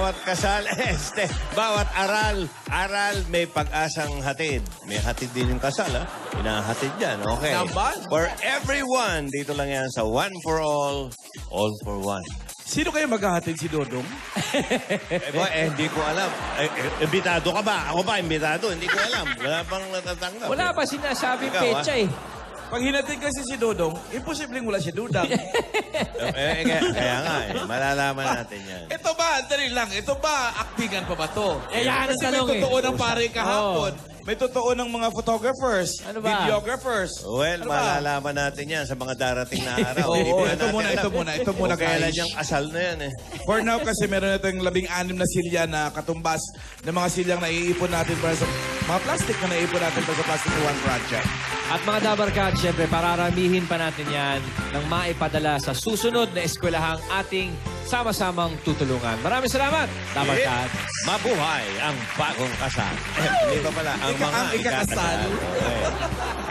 bawat kasal, bawat aral may pag-asang hatid. May hatid din yung kasal, ha? Inahatid yan, okay. Naman. For everyone, dito lang yan sa One for All for One. Sino kayo maghahatid, si Dodong? Hindi ko alam. Imbitado ka ba? Ako ba, imbitado? Hindi ko alam. Wala pang natatanggap. Wala pa sinasabing Ikaw, petsa eh. Pag hinatid kasi si Dodong, imposibleng wala si Dudang. Kaya nga malalaman natin yan. Ito ba, dali lang, ito ba, aktingan pa ba to? Yan ang Kasi may tanong eh. totoo ng pare kahapon. May totoo ng mga photographers, Ano ba? videographers. Well, Ano ba? malalaman natin yan sa mga darating na araw. Oo, Hindi pa ito natin muna, alam. ito muna, Kung kailan guys. yung asal na yan eh. For now, kasi meron na tayong 16 na silya na katumbas ng mga silyang naiipon natin para sa mga plastic na naiipon natin para sa Plastic One Project. At mga Dabarkad, syempre, pararamihin pa natin yan ng maipadala sa susunod na eskwelahang ating sama-samang tutulungan. Maraming salamat, Dabarkad. Mabuhay ang bagong kasal. Hindi pa pala. Ang mga Ang ikakasal. Okay.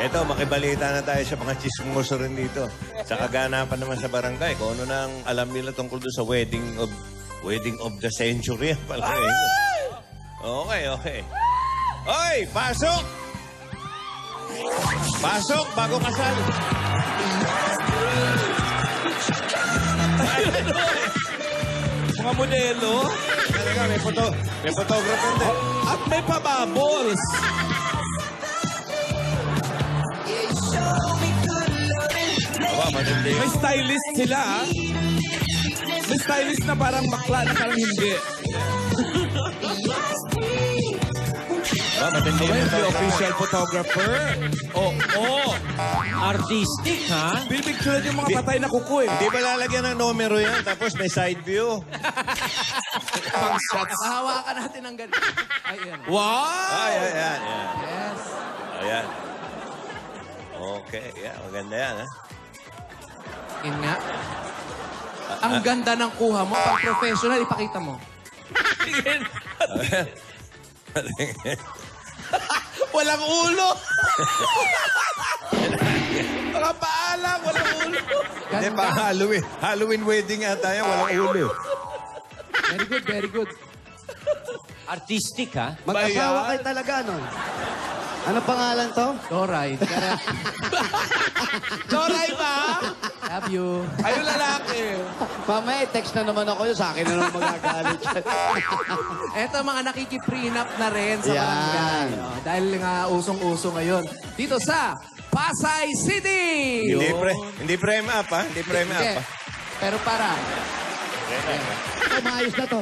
Ito, makibalita na tayo sa mga chismoso rin dito. Sa kaganapan naman sa barangay, kung ano nang alam nila tungkol doon sa wedding of the century. Pala, Okay. Oy, pasok! Pasok, bago kasal. Mga modelo. Talaga, may photographer din. At may pababols. Aba, matindi. May stylist sila. May stylist na parang bakla na parang hindi. Aba, matindi. May official photographer. Oo. Artistic, ha? Pinipicture yung mga patay na kuko eh. Hindi ba lalagyan ng numero yan? Tapos may side view. Pang shots. Hahawakan natin ng ganito. Ay, yan. Wow! Ayan. Yes. Ayan. Okay, maganda yan, ha? Yun nga. Ang ganda ng kuha mo. Pag professional, ipakita mo. Walang ulo! Mga paalam, walang ulo. Hindi pa Halloween wedding ata yan, walang ulo. Very good, very good. Artistic, ha? Mag-asawa kayo talaga, no? Ano pangalan to? Doray. Doray ba? Love you. Ayun lalaki. Mamaya, text na naman ako yun. Sa akin na naman magagalit. Eto mga nakiki-prenup na rin sa Yan. barangay. Oh, dahil nga usong-uso ngayon. Dito sa Pasay City! Hindi frame up, ha? Hindi frame up, Hindi. ha? Pero para. Ito, maayos na to.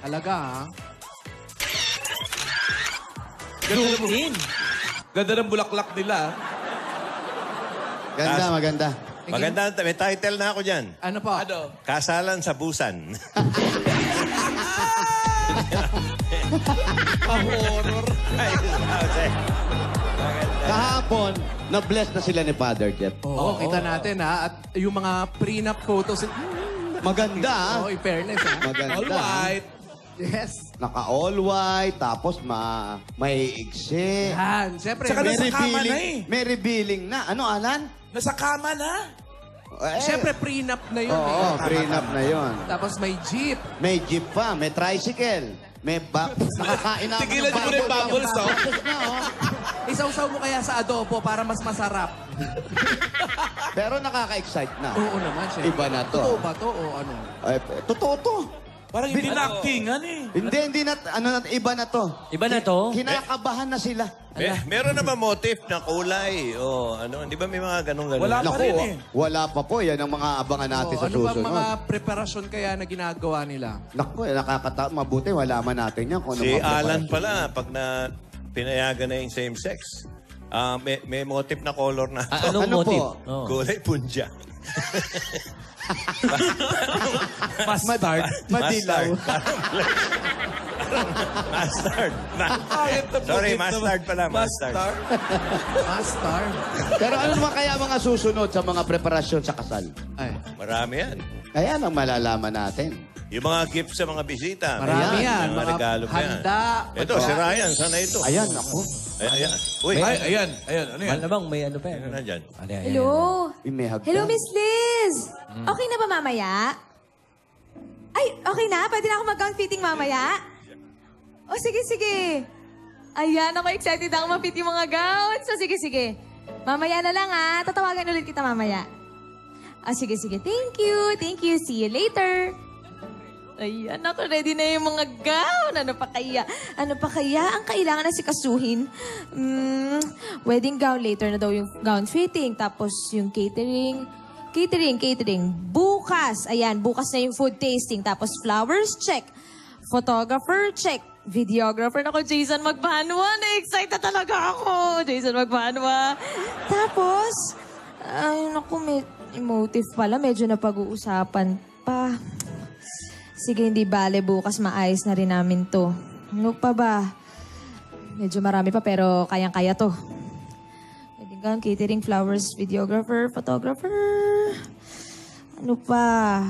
Talaga, ha? Zoom in. Ganda ng bulaklak nila. Ganda, maganda. Maganda, may title na ako dyan. Ano po? Ano? Kasalan sa Busan. Pa-horror. Kahapon, na-bless na sila ni Father Jeff. Oo, kita natin, ha? At yung mga prenup photos, Maganda, ha? oh, in fairness, ha? Maganda. All white. Yes. Naka-all white, tapos may igsi. Yan. Siyempre, Tsaka May nasa kama na revealing, may revealing na. Ano, Alan? Nasa kama na. siyempre prenup na yun, Oo, eh. prenup na yon. Tapos may jeep. May jeep pa, may tricycle, may nakakain na ako Tigilan niyo muna yung bubbles, oh. na, oh. Isawsaw mo kaya sa adobo para mas masarap. Pero nakaka-excite na. Oo naman, siyempre. Iba na to. Totoo ba to o ano? Ay, totoo to. Parang hindi na actingan eh. Hindi na, iba na to. Iba na to? Kinakabahan na sila. Meron na ba motif na kulay? O ano, di ba may mga ganun-ganun? Wala pa Naku, rin eh. wala pa po. Yan ang mga abangan natin sa ano ba susunod. mga preparasyon kaya na ginagawa nila? Naku, mabuti. Wala man natin yan. Kung ano Si mga Alan preparasyon. pala, pag pinayagan na yung same-sex, may motif na color na. Anong Ano motive? po? Oh. Kulay punja. Mustard. Madilaw. Mustard. Bakit Sorry, na- mustard pala. Mustard. Master? Pero ano naman kaya mga susunod sa mga preparasyon sa kasal? Ay, Marami yan. Ayan ang malalaman natin. Yung mga gifts sa mga bisita. marami yan. Mga regalo pa yan. handa. Ito, si Ryan. Sana ito. Ayan, ako. Ayan. Uy, Ay, ayan. Ano yan? Malamang may ano pa yan. ano na dyan? Hello? May hagdan. Hello, Miss Liz! Okay na ba mamaya? Ay, okay na? Pwede na ako mag-gown fitting mamaya? O, sige, sige. Ayan, ako excited ako ma-fit yung mga gowns. So, sige, sige. Mamaya na lang, ha? Tatawagan ulit kita mamaya. Ah, sige, sige. Thank you. Thank you. See you later. Ayan, ako ready na yung mga gown. Ano pa kaya? Ano pa kaya ang kailangan na sikasuhin? Wedding gown. Later na daw yung gown fitting. Tapos yung catering. Catering. Bukas. Ayan, bukas na yung food tasting. Tapos flowers, check. Photographer, check. Videographer na ko, Jason Magbanwa. Na-excite talaga ako. Jason Magbanwa. Tapos, ay, naku, may emotive pala. Medyo napag-uusapan pa. Sige, hindi bale. Bukas maayos na rin namin to. Ano pa ba? Medyo marami pa pero kayang-kaya to. Wedding gown, catering, flowers, videographer, photographer. Ano pa?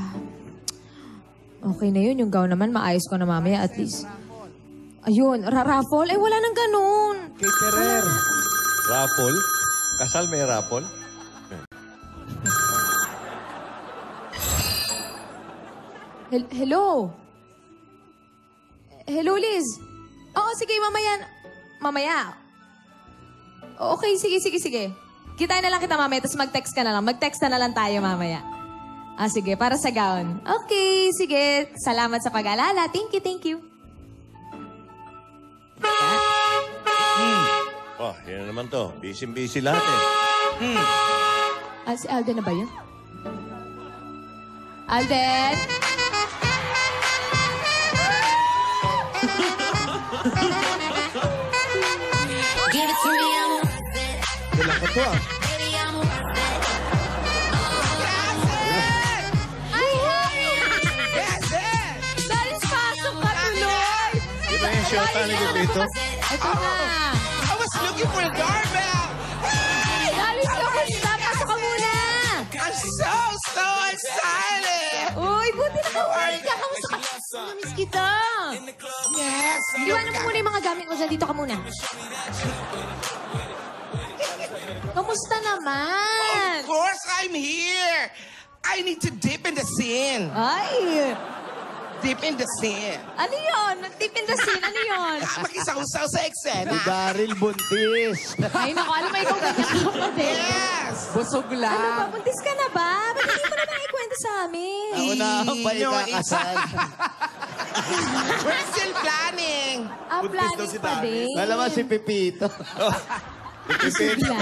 Okay na yun. Yung gown naman, maayos ko na mamaya at least. Ayun, raffle? Eh, wala nang ganun. Caterer. Raffle? Kasal may raffle? Hello? Hello, Liz? Oo, sige, mamaya. Mamaya. Okay, sige. Kitain na lang kita mamaya, tapos mag-text ka na lang. Mag-text na lang tayo mamaya. Ah, sige, para sa gown. Okay, sige. Salamat sa pag-alala. Thank you. Oh, yan naman to. Busy lahat eh. Ah, si Alden na ba yun? Alden? Give it to me, I'm worth it. Kailan ko to, ah. Baby, I'm worth it. Ay, Dalis, pasok ka tuloy! Di ba yung shota ni Pepito? Ito na. I was looking for a doorbell. Dalis, kamusta? Pasok ka muna! I'm so excited. Uy, buti nakauwi ka. Kamusta ka? Namiss kita. Yes. Iwanan mo muna yung mga gamit mo dyan. Dito ka muna. Kamusta naman? Of course, I'm here. I need to dip in the scene. Ay! Dip in the scene. Ano yun? Tip in the scene. Ano yun? Makisaw-saw sa eksena. Si Daryl Buntis. Ay, naku. Alam mo, ikaw ganyan ka pa din. Yes. Busog Ano lang. ba? Buntis ka na ba? Ba't hindi mo na naikwento sa amin? Ako na ang pa ikakasal. We're still planning. Ah, planning pa din. Alam mo si Pepito. Bigla.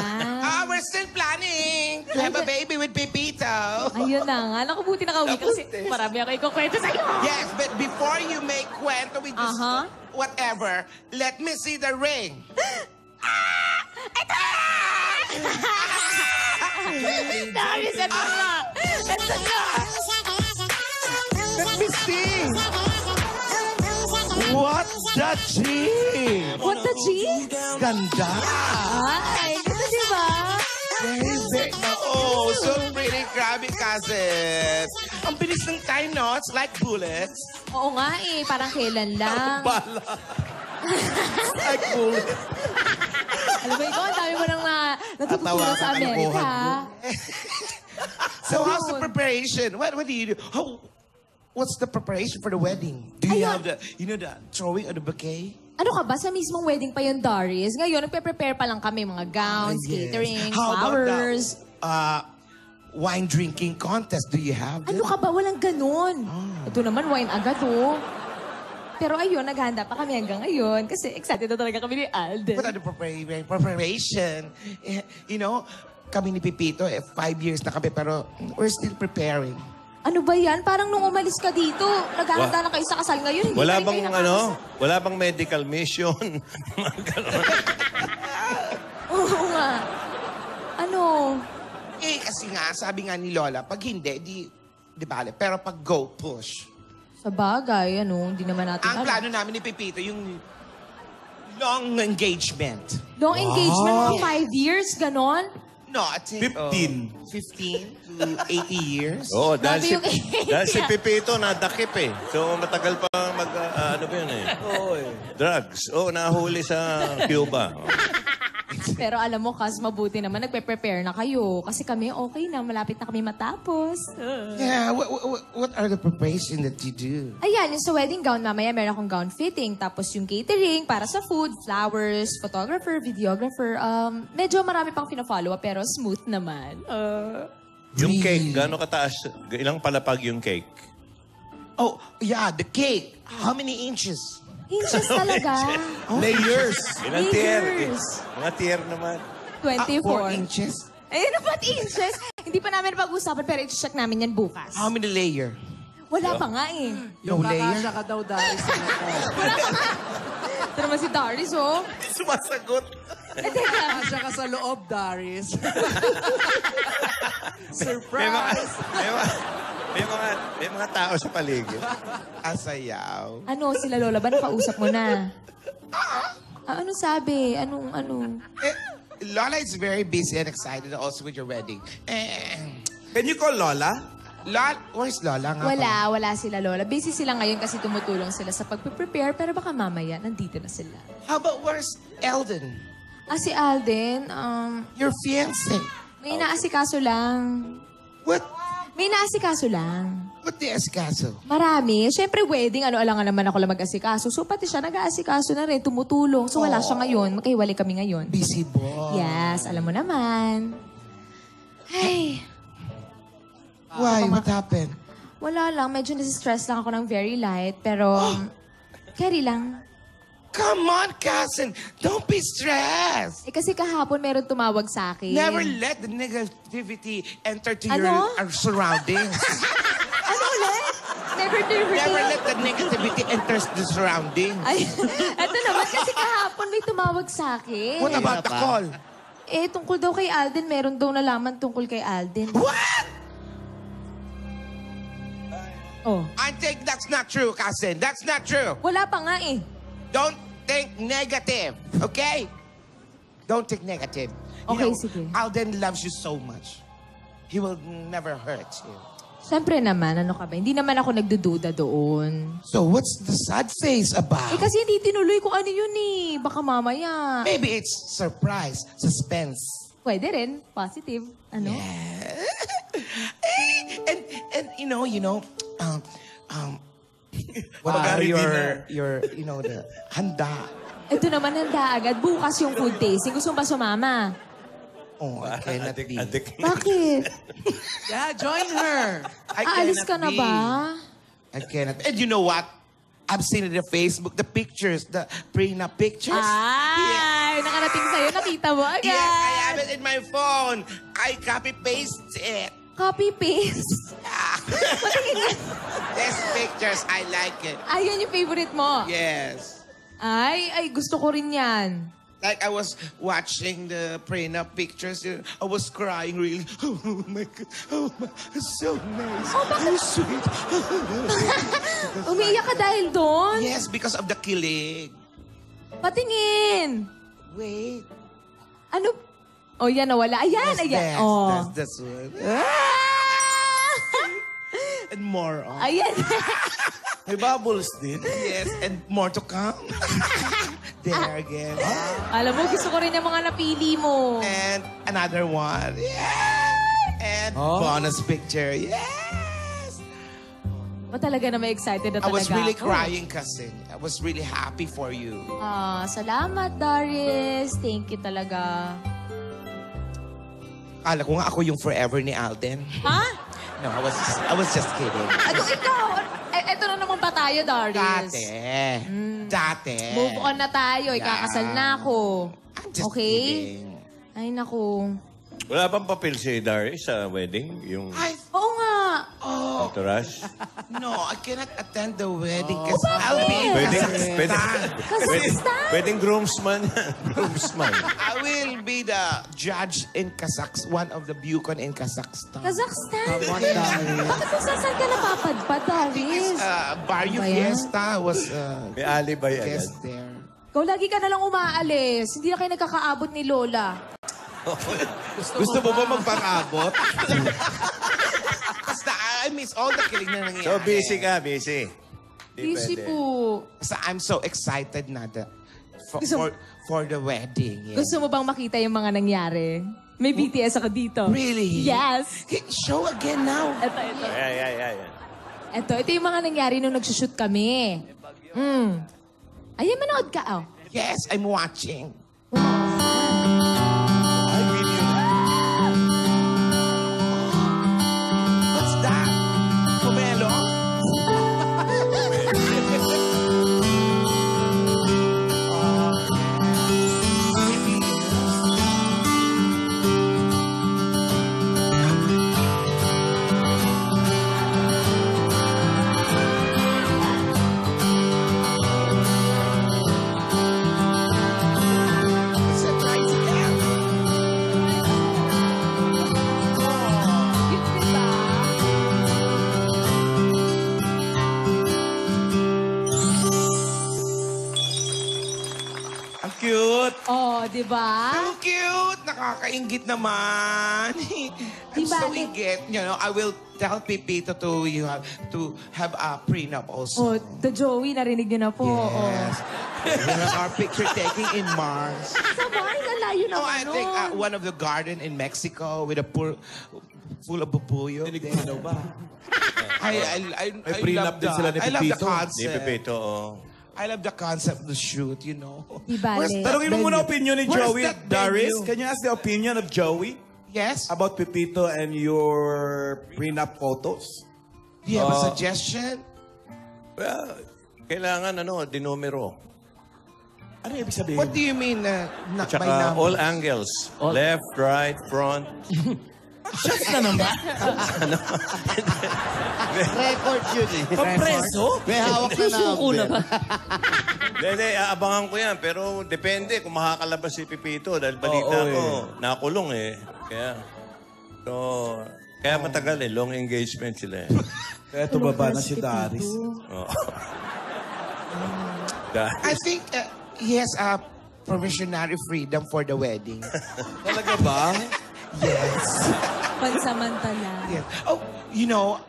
We're still planning to have a baby with Pepito. Ayun na nga. Naku, buti nakauwi ka kasi marami ako ikukwento sa'yo. Yes, but before you make kwento with this Uh-huh. whatever, let me see the ring. Dami sa tama. Ito na. Let me see. What the gee? What the G? Ganda. Ay, ito diba? Very. Oh, so pretty. Grabe, cousin. Ang bilis ng time, no? It's like bullets. Oo nga eh. Parang kailan lang. Like bullets. Alam mo, ikaw, ang dami mo nang natuturo Tatawa sa ka ng Amerika. buhat So how's the preparation? What do you do? What's the preparation for the wedding? Do you Ayun. have the, the throwing of the bouquet? Ano ka ba? Sa mismong wedding pa yun, Darius. Ngayon, nagpe-prepare pa lang kami. Mga gowns, Yes. catering, How flowers. about the wine drinking contest? Do you have Ano that? ka ba? Walang ganun. Ito naman, wine agad, oh. Pero ayun, naghahanda pa kami hanggang ngayon. Kasi excited na talaga kami ni Alden. What are the preparation? Kami ni Pepito, 5 years na kami, pero we're still preparing. Ano ba yan? Parang nung umalis ka dito, naghahanda na kayo sa kasal ngayon. Hindi Wala pa rin bang kayo nakakasal. wala bang medical mission? Oo nga. Ano? Kasi nga, sabi nga ni Lola, pag hindi, di bale. Pero pag go, push. Sa bagay, hindi naman natin Ang plano namin ni Pepito, yung long engagement. Long engagement, mga 5 years, ganon? No, I think... 15. 15 to 80 years. Oo, dahil Grabe si, yung age. dahil si Pepito nadakip eh. So matagal pa ano ba yun eh? Drugs. Oo, nahuli sa Cuba. Pero alam mo, Kas, mabuti naman nagpe-prepare na kayo. Kasi kami okay na, malapit na kami matapos. Yeah, what are the preparation that you do? Ayan, yung sa wedding gown, mamaya meron akong gown fitting. Tapos yung catering para sa food, flowers, photographer, videographer. Medyo marami pang fina-follow up, pero smooth naman. Yung cake, gaano kataas? Ilang palapag yung cake? Oh, yeah, the cake. How many inches? Inches talaga. Layers. Ilang tier? Layers. Mga tier naman. 24. 4 inches? Ayun na ba't inches? Hindi pa namin pag-usapan, pero i-check namin yan bukas. How many layer? Wala pa nga eh. Yung No layer? kakasya ka daw, Darius. Ito naman si Darius, oh. Sumasagot. Kakasya ka sa loob, Darius. Surprise! May mga tao sa paligid. Asayaw. Ano, sila Lola ba? Nakausap mo na? Ano sabi? Ano? Lola is very busy and excited also with your wedding. Can you call Lola? Lola, where's Lola nga? Wala sila Lola. Busy sila ngayon kasi tumutulong sila sa pagpe-prepare, pero baka mamaya, nandito na sila. How about where's Eldon? Si Alden, Your fiancé. may inaasikaso lang. What? May inaasikaso lang. What the escaso? Marami. Siyempre, wedding, alangan naman ako lang mag-asikaso. So, pati siya nag-aasikaso na rin, tumutulong. So, wala siya ngayon. Magkahiwalay kami ngayon. Busy boy. Yes, alam mo naman. Ay, Why? What happened? wala lang. Medyo nasistress lang ako ng very light. Pero, carry lang. Come on, cousin. Don't be stressed. Kasi kahapon meron tumawag sa akin. Never let the negativity enter to your Ano? surroundings. Ano ulit? Never Never let the negativity enter the surroundings. Ay, eto naman kasi kahapon may tumawag sa akin. What about the call? Tungkol daw kay Alden. Meron daw nalaman tungkol kay Alden. What? Oh. I think that's not true, cousin. That's not true. Wala pa nga eh. Don't think negative, okay? Don't think negative. Okay, sige. Alden loves you so much. He will never hurt you. Siyempre naman, ano ka ba? Hindi naman ako nagdududa doon. So what's the sad face about? Kasi hindi tinuloy kung ano yun eh. Baka mamaya. Maybe it's surprise, suspense. Pwede rin. Positive. Ano? And you know, what about your, the handa? Ito naman handa agad. Bukas yung food tasting. Gusto mo ba sumama? Oh, I cannot be. Bakit? Yeah, join her. Aalis ka na be. ba? I cannot. And you know what? I've seen it in Facebook, the pictures, the prenup pictures. Ay, nakarating sa'yo. Nakita mo agad. Yes, I have it in my phone. I copy-paste it. Copy-paste. Patingin nga. These pictures, I like it. Ay, yan yung favorite mo. Yes. Ay, gusto ko rin yan. Like I was watching the prenup pictures, I was crying really. Oh my God, it's so nice. Oh, bakit? So sweet. Umiiyak ka dahil doon? Yes, because of the kilig. Patingin. Wait. Ano? Oh, yan nawala. Ayan, That's ayan. this. Oh. That's this one. And more. Oh. Ayan. May bubbles din. Yes, and more to come. There again. Alam mo, gusto ko rin yung mga napili mo. And another one. Yeah. And bonus picture. Yes. Ba talaga na may excited na I talaga was really ako. crying, cousin. I was really happy for you. Salamat, Darius. Thank you talaga. Kala ko nga ako yung forever ni Alden. Ha? No, I was just kidding. Ano ikaw? Eto na naman ba tayo, Darius? Dati. Move on na tayo. Ikakasal na ako. I'm just Okay? kidding. Ay, naku. Wala bang papel si Darius sa wedding? Yung Oo nga. entourage? No, I cannot attend the wedding kasi I'll be Pwedeng groomsman. Groomsman. I will be the judge in Kazakhstan, one of the Bucon in Kazakhstan. Kazakhstan. Come on, Darius. Bakit kung saan ka napapadpad, Darius? Barrio Ba yan? Fiesta was May alibay agad. guest there. Ikaw lagi ka na lang umaalis. Hindi na kayo nagkakaabot ni Lola. Gusto mo ba magpang-abot? Basta I miss all the kilig na nangyayari. So busy ka, busy. Di Busy pwede. po. Basta I'm so excited na the for the wedding. Yeah. Gusto mo bang makita yung mga nangyari? May BTS ako dito. Really? Yes. Okay, show again now. Ito. Yeah. Ito yung mga nangyari nung nagsushoot kami. Ayan, manood ka. Oh. Yes, I'm watching. What's that? Pomelo? It's a tricycle. Cute, diba? Ang cute. Oh, diba? So cute! Nakakaingit naman. I'm Diba, so Nick? ingit. You know, I will tell Pipito to have a prenup also. Oh, the Joey, narinig niyo na po. Yes. We have our picture taking in Mars. Oh. Sabay, lalayo na No, I think one of the garden in Mexico with a full of bubuyo. Dinig mo daw ba? I May prenup love din sila ni I love the Pipito. Di concept. Pepito, I love the concept of the shoot, you know. Diba, Where's Nick? that Tanungin mo muna venue? opinion ni Where's Joey. that Darius, venue? can you ask the opinion of Joey Yes? about Pepito and your prenup photos? Do you have a suggestion? well, kailangan dinumero. Ano ibig sabihin? What do you mean not by Tsaka number? all angles. Left, right, front. Shots na naman. Record yun eh. Papreso? May hawak na number. Hindi, aabangan ko yan. Pero depende kung makakalabas si Pipito. Dahil balita ko, nakulong eh. Kaya matagal eh. Long engagement sila eh. Kaya tumaba na si Darius. Oo. I think he has a provisionary freedom for the wedding. Talaga ba? Yes. Pansamantala. Yes. Oh, you know,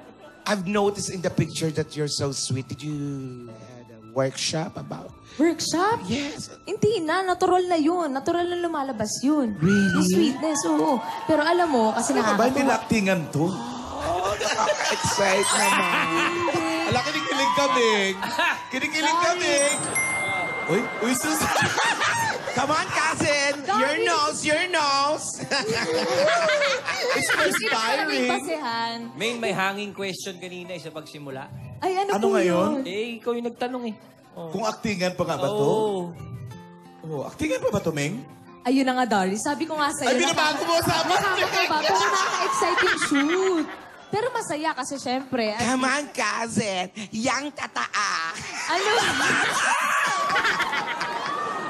I've noticed in the picture that you're so sweet. Did you had a workshop about? Workshop? Yes. Hindi na, natural na yun. Natural na lumalabas yun. Really? Yung sweetness, oo. Pero alam mo, kasi Ano ba? Hindi nakakatuwa. na-actingan to? Excite naman. Ala, kinikilig kami. Kinikilig kami. Uy, sus. Come on, cousin. Your nose, your nose. It's May inspiring. basehan. Main, may hanging question kanina sa pagsimula. Ay, ano Ano po ngayon? yun? Eh, ikaw yung nagtanong eh. Kung actingan pa nga ba to? Oo. Oh, actingan pa ba to, Meng? Ayun na nga, Dari. Sabi ko nga sa'yo. Ay, binabago mo sa amin. Nakakatawa, pero nakaka-excite yung shoot. Pero masaya kasi syempre. Come on, cousin. Yang tataa. Ano?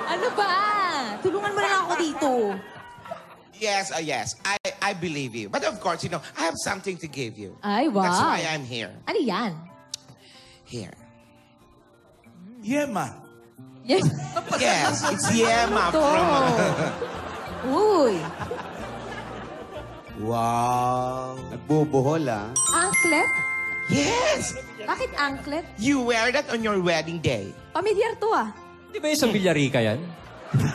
Ano ba? Tulungan mo na lang ako dito. Yes, yes. I believe you. But of course, you know, I have something to give you. Ay, wow. That's why I'm here. Ano yan? Here. Yema. Yes. Yes, it's Yema Ito. from... Uy. Wow. Nagbubuhol ah. Anklet? Yes! Bakit anklet? You wear that on your wedding day. Pamilyar to ah. Di ba yung sa Villarica yan? Di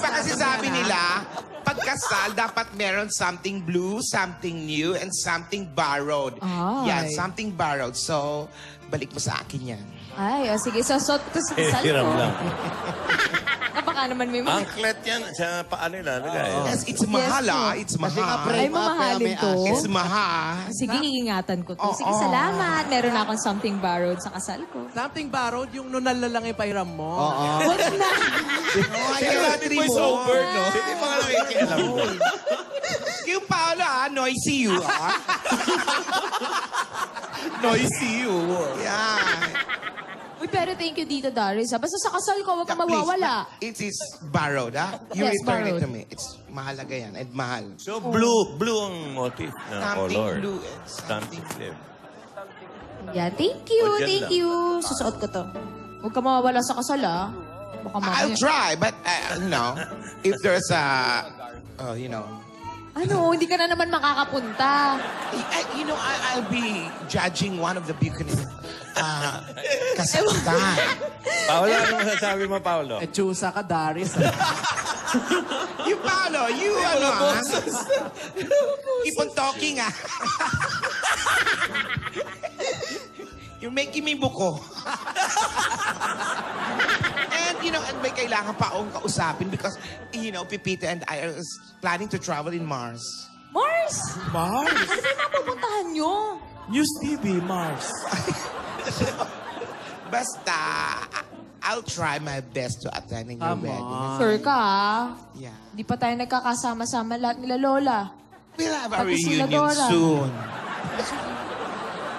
ba kasi sabi nila, pagkasal, dapat meron something blue, something new, and something borrowed. Ay. Yeah, something borrowed. So, balik mo sa akin yan. Ay, o sige, sasot ko sa kasal Hiram ko. lang. Baka naman may mga... Anklet yan sa paa nila. Yes, it's mahal ah. It's Kasi nga mahal. Ay, frame up, kaya mamahalin may to. asin. It's mahal. Sige, iingatan ko to. Oo. Sige, salamat. Meron na akong something borrowed sa kasal ko. Something borrowed, yung nunal na lang ipahiram mo. Oo. Huwag na. Idolatry mo. over, no? Hindi pa nga nakikialam mo. Yung Paolo ah, noisy you ah. Noisy you. Yeah. Uy, pero thank you dito, Darius. Basta sa kasal ko, huwag kang Please, mawawala. It is borrowed ah. You Yes, return it borrowed. to me. It's mahalaga yan and mahal. So, blue ang motif na Something color. blue and something Something blue. Yeah, thank you, O, dyan thank lang. you. Susuot ko to. Huwag kang mawawala sa kasal, ah. Baka I'll mamaya. try, but you know, if there's a, you know, Ano, hindi ka na naman makakapunta. you know, I'll be judging one of the Buchanan Kasakitan. Paolo, ano masasabi mo, Paolo? Chusa ka, Darius. You, Paolo, you, keep on talking, ah. You're making me buko. And, and may kailangan pa akong kausapin because, Pipita and I are planning to travel in Mars. Mars! Mars? Ano ba yung mapupuntahan nyo? News TV, Mars. Basta, I'll try my best to attend in your wedding. Sure ka, Yeah. Di pa tayo nagkakasama-sama lahat nila Lola. We'll have a Pati sila reunion Dora. soon.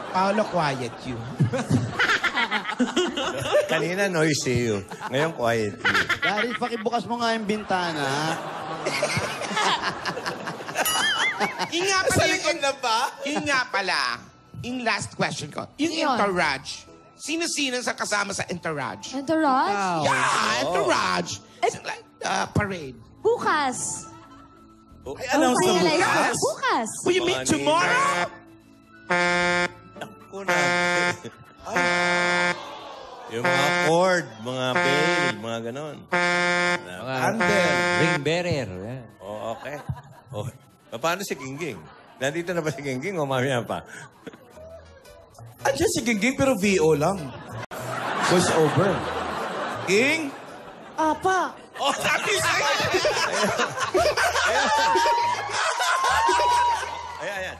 Paolo, quiet you. Kanina noisy you. Ngayon quiet you. Darius, pakibukas mo nga yung bintana. Yun nga pala, yung last question ko. Yung Yun. entourage. Sino-sino sa kasama sa entourage? Entourage? Yeah, entourage. It's like parade. Bukas. Ay, announce na Finalize bukas. ko. Bukas. Will you meet tomorrow? Kuna. Yung mga chord, mga bell, mga ganon. Mga Andel. ring bearer. Yan. Oh, okay. Oh. Paano si Gingging? Nandito na ba si Gingging o mamaya pa? Andiyan si Gingging pero VO lang. Voice over. Ging? Apa. Oh, sabi sa'yo! Ayan.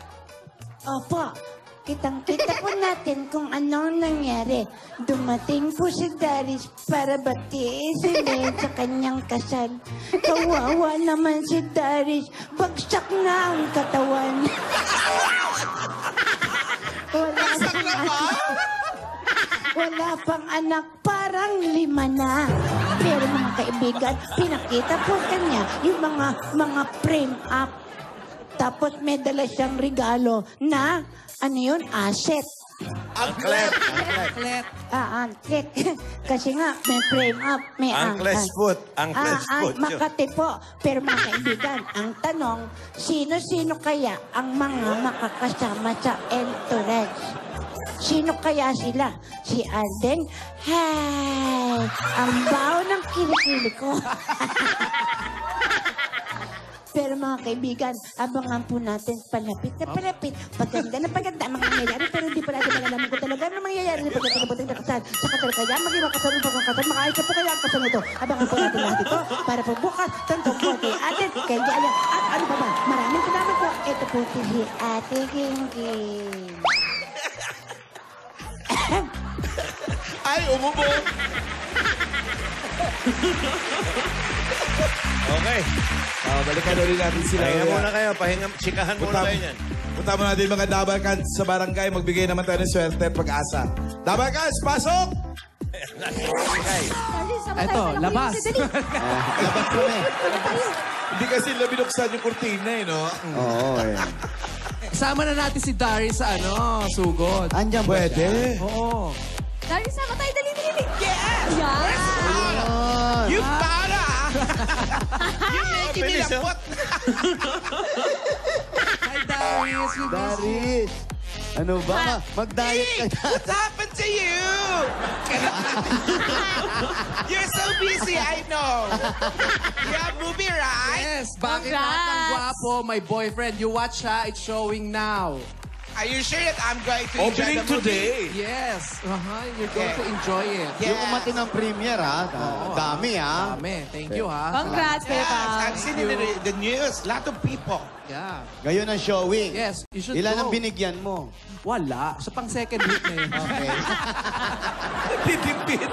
Opo, kitang-kita po natin kung anong nangyari. Dumating po si Darius para batiin si Len sa kanyang kasal. Kawawa naman si Darius, bagsak na ang katawan. Wala pang anak, parang 5 na. Pero mga kaibigan, pinakita po kanya yung mga frame up. Tapos may dala siyang regalo na, asset. Anklet. Anklet. Kasi nga, may frame up, may Anklet's foot. Anklet's foot. Makati po. Pero mga kaibigan, ang tanong, sino-sino kaya ang mga makakasama sa entourage? Sino kaya sila? Si Alden? Hey! Ang baho ng kilikili ko. Pero mga kaibigan, abangan po natin palapit na palapit. Paganda na paganda ang mga nangyayari, pero hindi pa natin malalaman kung talaga ano mangyayari na pagdating na pagdating na kasal. Sa kasal kaya, mag-iba kasal ng pagkakasal, makaayos po kaya ang kasal nito. Abangan po natin lahat ito para po bukas, tantong po kay atin, kay Jaya, at ano pa ba? Maraming salamat po. Ito po si Ate Gingging. Ay, umubo. Okay. Balikan ulit natin sila. Pahinga muna kayo. Chikahan muna kayo niyan. Punta mo natin mga Dabarkans sa barangay. Magbigay naman tayo ng swerte at pag-asa. Dabarkans, pasok! Eto, labas. Labas kami. Hindi kasi nila binuksan yung kurtina no? Oo, eh. Sama na natin si Darius sa sugod. Andiyan ba siya? Pwede. Oo. Darius, sama tayo. Dali. Yes! Yan. You para! You making me Bilis, lapot. Hi, Darius. We miss you. Darius, ano ba? Mag-diet ka na. What happened to you? You're so busy, I know. You have movie, right? Yes, bakit Congrats. lahat ng gwapo, my boyfriend. You watch ha, it's showing now. Are you sure that I'm going to enjoy Opening the movie? today. Yes, you're going to enjoy it. Yeah. Yung umati ng premiere, ha? Dami, ha? Dami. Thank you, ha? Congrats, Yes, Pepa. I've seen it in the news. A lot of people. Yeah. Ngayon ang showing. Yes, you should Ilan go. ang binigyan mo? Wala. Sa pang second week na yun. Okay. Titipid.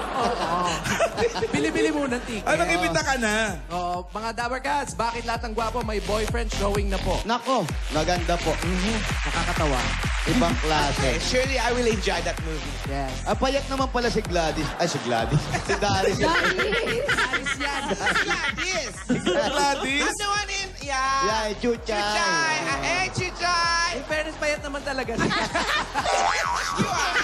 Bili-bili muna ng ticket. Ay, nakibita ka na. Oh, mga Dabarkats, bakit lahat ng gwapo may boyfriend showing na po? Nako, maganda po. Nakakatawa. Ibang klase. Surely I will enjoy that movie. Yes. Payat naman pala si Gladys. Ay, si Gladys. Si Darius. Alis yan. Gladys. Gladys. I'm the one in... Yeah. Yeah, Chuchay. Chuchay. Hey, Chuchay. In fairness, payat naman talaga siya. You are.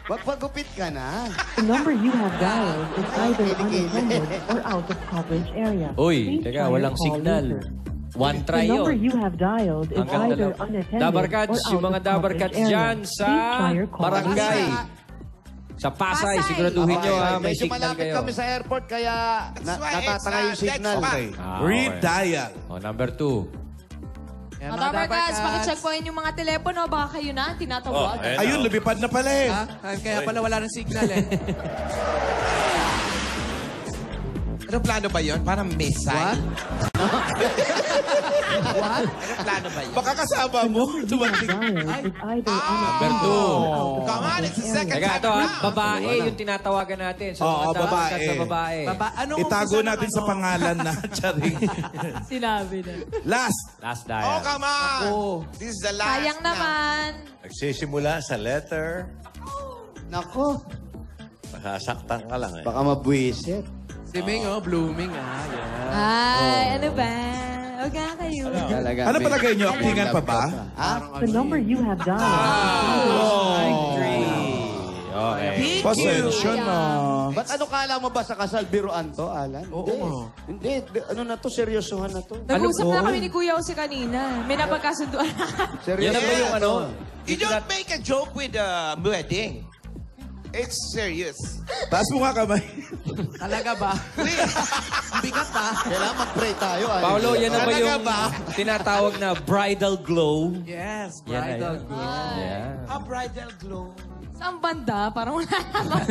Magpagupit ka na. The number you have dialed is either unattended or out of coverage area. Uy, Please teka, try your walang call signal. later. One The try number yun. you have dialed is Hanggang either dalawa. unattended Dabarkats, or yung out mga of coverage Dabarkats area. dyan sa Please try your call barangay. later. Sa Pasay, Pasay. siguraduhin nyo ha, may Medyo signal malapit kayo. kami sa airport, kaya That's why natatanga yung it's, signal. that's Okay. Ah, Redial. Oh, number 2. Yan, Mga Dabarkads, pakicheck po yung mga telepono. Baka kayo na, tinatawag. Ayun, lumipad na pala eh. Kaya pala wala ng signal eh. Ano plano ba yun? Parang missile. What? Ano plano ba yun? Baka kasama mo. Tumating. Dial is either Number 2. Come on, it's the second Teka, time ito ha, around. babae yung tinatawagan natin. So, Oo, mga Dabarkads babae. na babae. Anong Itago umpisa ng natin sa pangalan na. Charing. Sinabi na. Last. Last Oh, dial. come on. This is the last Sayang na. naman. Nagsisimula sa letter. Nako, Masasaktan ka lang eh. baka mabwisit. Si Ming, blooming Yan. Ay, ano ba? Huwag nga kayo. Talaga. Ano palagay nyo? Actingan pa ba? The number you have dialed. Okay. Pasensya na. Ba't ano kala mo ba sa kasal? Biruan to, Alan? Oo. Hindi. Ano na to? Seryosohan na to. Nag-usap na kami ni Kuya Jose kanina. May napagkasunduan. Seryoso Yan na ba yung ano? You don't make a joke with a wedding. It's serious. Taas mo nga kamay. Talaga ba? Bigat pa. Kailangan mag-pray tayo. Alan. Paolo, yan na ba Talaga yung ba? tinatawag na bridal glow? Yes, Yan na bridal yan. glow. Yeah. A bridal glow. Saan banda? Parang wala naman.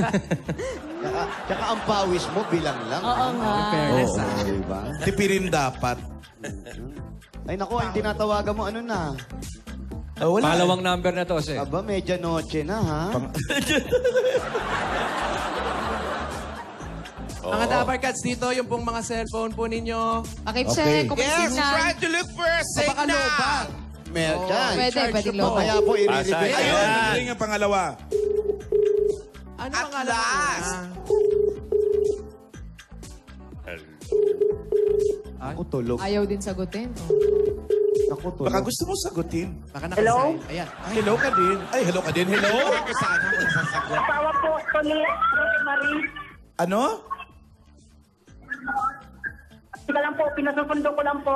Tsaka ang pawis mo, bilang lang. Oo nga. Fairness, Diba? Tipirin dapat. Ay, naku, ang tinatawagan mo, ano na? Oh, wala. Pangalawang number na to, Jose. Aba, medianoche na, ha? Mga Dabarkads dito, yung pong mga cellphone po ninyo. Pakicheck kung may Yes, signal. try to look for a Baka signal. lobat. Meron. Pwede, pwede low. Kaya po, i-reveal. Pasay. Ayun, Ayan. ring ang pangalawa. Ano At pangalan? last. Ako tulog. Ayaw din sagutin. Ako tulog. Baka gusto mo sagutin. Baka nakasay. Ayan. Hello ka din. Ay, hello ka din. Hello? Asawa po ito ni Rosemary. Ano? Ika lang po, pinasusundo ko lang po.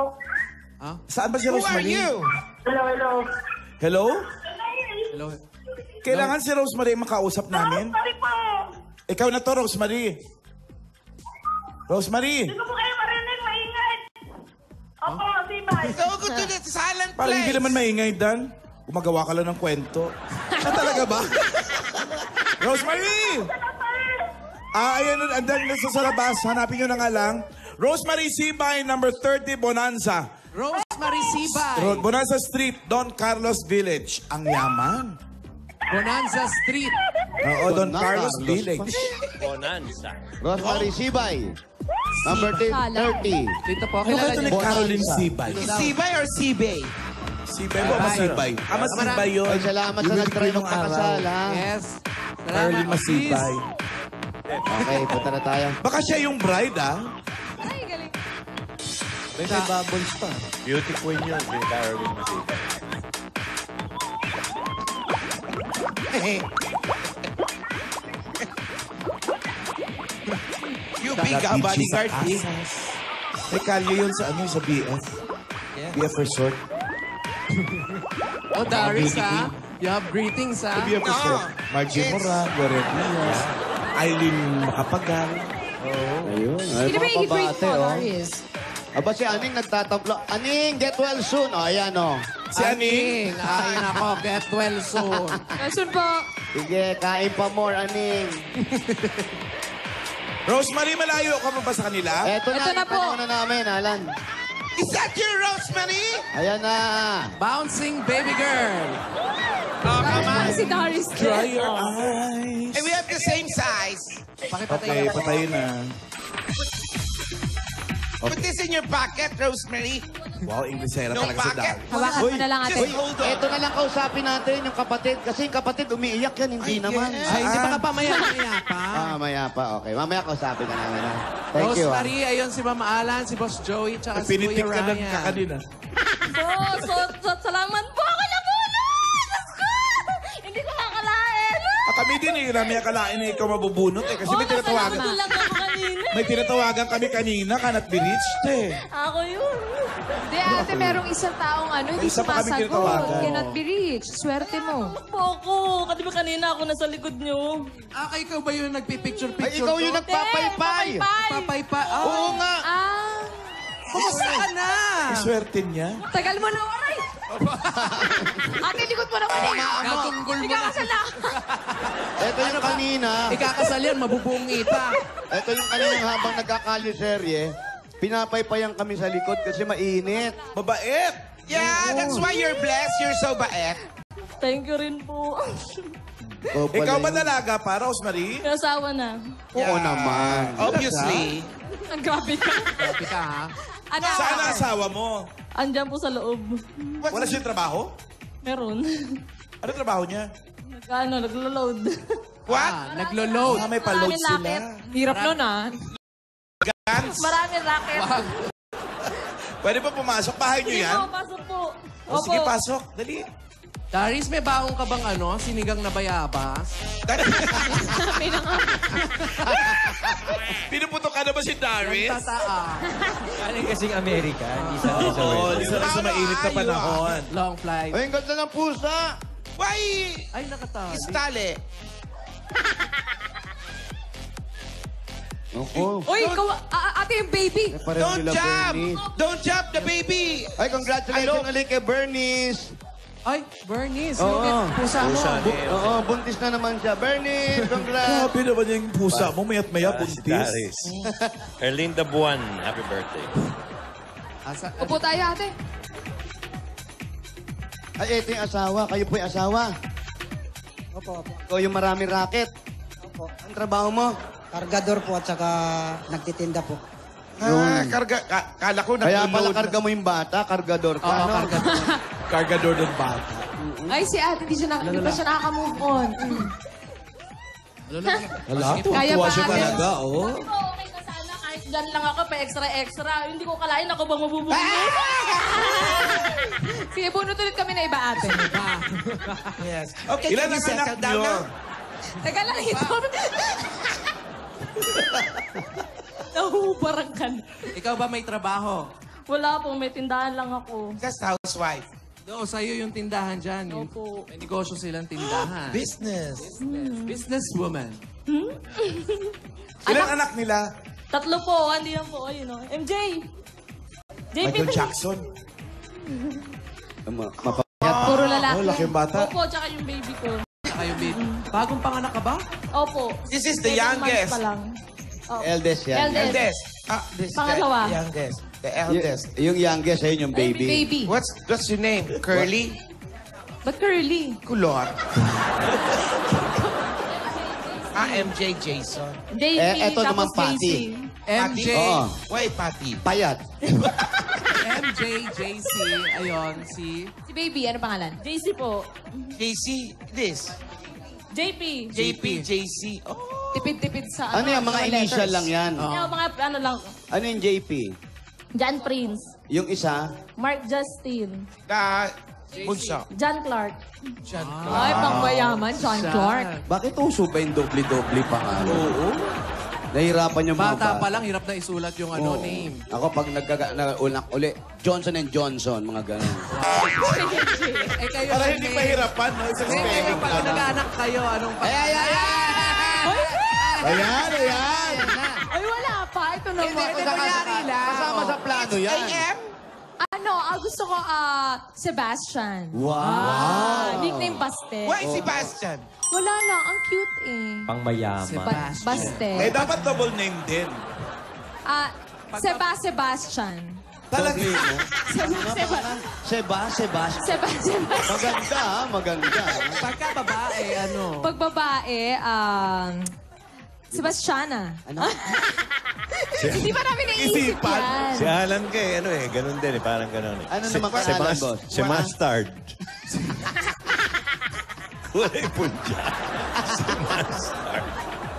Saan ba si Who are Rosemary? you? Hello, hello. Hello? Hello. Kailangan si Rosemary makausap namin. Sorry po. Ikaw na to, Rosemary. Rosemary. Hindi ko po kayo marinig, maingay. Opo, Sibay. Go to the silent Parang hindi place. naman maingay, Dan. Gumagawa ka lang ng kwento. Talaga ba? Rosemary! Ayan, andan na sa labas. Hanapin nyo na nga lang. Rosemary Sibay, number 30, Bonanza. Rosemary Sibay. Bonanza Street, Don Carlos Village. Ang yaman. Bonanza Street. Oo, Don Carlos Village. Bonanza. Rosemary Sibay. Number 30. Dito po, Ano kilala ka ito ni niyo. Caroline Sibay? Sibay or Sibay? Sibay mo, Masibay. Masibay yun. Ay, salamat sa nag-try ng pakasal, ha? Yes. Caroline Masibay. Okay, punta na tayo. Baka siya yung bride, ah. Ay, galing. May bubbles pa. Beauty queen yun. Si Caroline Masita. You big bodyguard. May kalye yun sa ano, sa BF. BF Resort. Oh, Darius, You have greetings, BF Resort. Margie Mora, Gloria Diaz, Eileen Macapagal. Ayun. Ay, Sino ba mga i-break kabate, mo, oh. Darius? Aba, si Aning nagtatablo. Aning, get well soon. O, ayan, o. Si Aning. Ay, nako, get well soon. Kasun po. Sige, kain pa more, Aning. Rosemary, malayo ka pa ba sa kanila? Eto na, Eto na po. itanong na namin, Alan. Is that your Rosemary? Ayan na. Bouncing baby girl. Oh, come on. Si Darius. Dry your eyes. And we have the same size. Okay, patayin na. Put this in your pocket, Rosemary. Wow, Inglesera No talaga sa pocket. daan. Hawakan mo na lang ate. Just hold on. Eto na lang kausapin natin yung kapatid. Kasi yung kapatid umiiyak yan, hindi naman. Ay, hindi pa ka pa maya pa. Mamaya pa, okay. Mamaya kausapin na namin. Ha? Thank you. Rosemary, ayun si Mama Alan, si Boss Joey, tsaka si Pinitik Kuya ka ng Ryan. kakanina. Salamat po ako na po. Hindi ko nakalain. Kami din eh, namin akalain na ikaw mabubunot eh. Kasi may tinatawagan. Tulad ako kanina. May tinatawagan kami kanina, cannot be reached eh. Ako yun. Hindi, ate, merong isang taong hindi Isa pa kami sumasagot. tinatawagan. Cannot be reached. Swerte mo. Po ako. Kasi ba kanina ako nasa likod nyo? Ikaw ba yung nagpipicture-picture? Ay, ikaw yung to? nagpapaypay. Papaypa. Oo nga. Kumusta ka na? Swerte niya. Tagal mo na, aray! Ate, likod mo naman eh. Natunggol mo na. Ikakasala. Ito yung kanina. Ikakasal yan, mabubungi pa. Ito yung kanina habang nagkakaliserye. Pinapaypayan kami sa likod kasi mainit. Mabait. Yeah, that's why you're blessed. You're so bait. Thank you rin po. Oh, Ikaw ba pala yun. dalaga pa, Rosemary? May asawa na. Oo naman. Obviously. Ang grabe ka. Grabe ka, ha? Ano? Saan ang asawa mo? Andyan po sa loob. Wala siyang trabaho? Meron. Ano trabaho niya? Naglo-load. What? Naglo-load. May paload Maraming sila. racket. Hirap nun, Maraming racket. Pwede pa pumasok? Bahay niyo Sige yan? po, pasok po. O, sige, pasok. Dali. Darius, may baong ka bang sinigang na bayabas? Pinuputok ka na ba si Darius? Tataa. Galing kasing Amerika. Hindi sa Oo, isa lang sa mainit na panahon. Long flight. Ay, ang ganda ng pusa. Why? Ay, nakatali. Istale. Opo. Uy, ikaw, ate yung baby. Pareho Don't sila, jump! Bernice. Don't jump the baby! Ay, congratulations ulit kay Bernice. Ay, Bernice. Oo. Yung pusa mo. Oo, buntis na naman siya. Bernice, congrats. Grabe naman yung pusa mo. Mayat-maya, Si buntis. Darius. Erlinda Buwan, happy birthday. Upo tayo, ate. Ay, ito yung asawa. Kayo po yung asawa. Opo. Ikaw yung marami racket. Opo. Ang trabaho mo? Kargador po at saka nagtitinda po. Kala ko Kaya pala nag-load. karga mo yung bata, kargador ka. Oo, no? kargador. Cargador ng bata. Ay, si ate, di pa siya nakaka-move on. Wala, Kaya tuwa pa, siya ate. talaga, oh. Okay ka sana kahit dyan lang ako pa extra. Hindi ko kalain ako bang mabubunod. Sige, bunot ulit kami na iba, ate. Yes. Okay, Ilan can you ang anak settle down niyo? now? Teka lang ito. Nahuhubarang ka na. Ikaw ba may trabaho? Wala po, may tindahan lang ako. Just housewife. Oo, sa'yo yung tindahan dyan. Opo. May negosyo silang tindahan. Business. Businesswoman. Ilan anak nila? 3 po, hindi yan po. Ayun o. MJ! JP Michael po. Jackson. Puro lalaki. Oh, laki yung bata. Opo, tsaka yung baby ko. Saka yung baby. Bagong panganak ka ba? Opo. This is the 7 months youngest. pa lang. Oh. Eldest yan. Eldest. This is Pangalawa. the youngest. The eldest. Yung youngest, ayun yung baby. Baby. What's your name? Curly? Ba't curly? Kulot. MJ Jason. JP, eto naman, tapos Patty. JC. MJ. Oo. Why, Patty? Payat. MJ, JC. Ayun, si... Si baby, ano pangalan? JC po. JC, this. JP. JP, JC. Oh. Tipid-tipid sa Ano yan? Mga initial lang yan. Yung mga ano lang. Ano yung JP? John Prince. Yung isa? Mark Justin. Bunso. John Clark. Ay, pangmayaman, John Clark. Bakit uso ba yung doble-doble pangalan? Oo. Nahirapan yung mga Bata pa lang, hirap na isulat yung Oo. name. Ako pag nag-unak uli, Johnson & Johnson, mga ganun. Eh kayo, Para hindi mahirapan, no? Isang Eh kayo, spelling pag lang. nag-anak kayo, anong Ay, ay, ay, ay! Ayan, ayan! Ay, wala pa. Ito naman. Hindi, kasama sa plano yan. AM? Ano, gusto ko, Sebastian. Wow! Nickname Baste. Why Sebastian? Wala lang, ang cute eh. Pangmayaman. Baste. Eh, dapat double name din. Sebastian. Talaga? Sebastian. Sebastian. Maganda, ha? Maganda. Pagka babae, ano? Pag babae, Sebastiana. Ano? Hindi pa namin naisip yan. Si Alan kay, ganun din parang ganun eh. Ano naman kay Alan, boss? Si Mustard. Kulay punja. Si Mustard.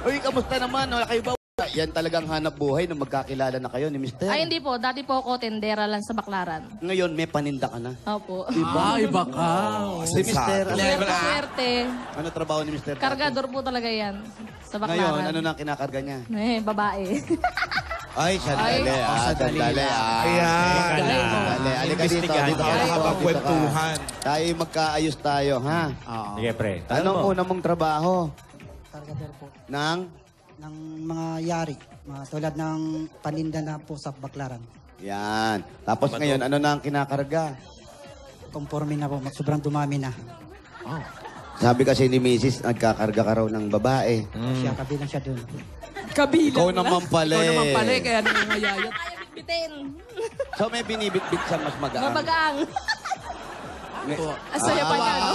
Uy, kamusta naman? Wala kayo ba? Yan talagang hanap buhay na magkakilala na kayo ni Mr. Ay, hindi po. Dati po ako tendera lang sa Baklaran. Ngayon, may paninda ka na. Opo. Iba ka. Si Mr. Swerte. Ano trabaho ni Mr. Kargador po talaga yan. Sa Baklaran. Ngayon, ano na kinakarga niya? Babae. Ay, sandali. Sandali. Ayan. Sandali. halika dito. imbestigahan Dito niya. ka. Habang Dito ka. kwentuhan. Tayo magkaayos tayo, ha? Sige, pre. Anong una mong trabaho? Kargador po. Nang? Ng mga yari. Mga tulad ng paninda na po sa baklaran. Yan. Tapos ngayon, ano na ang kinakarga? Conforme na po. Sobrang dumami na. Sabi kasi ni Mrs., nagkakarga ka raw ng babae. Siya, kabilang siya dun. Ikaw naman pala Ikaw naman pala eh. kaya nangangayayat. Kaya bitbitin. So may binibit-bit siyang mas magaan. Mabagang. Asaya pa niya, no?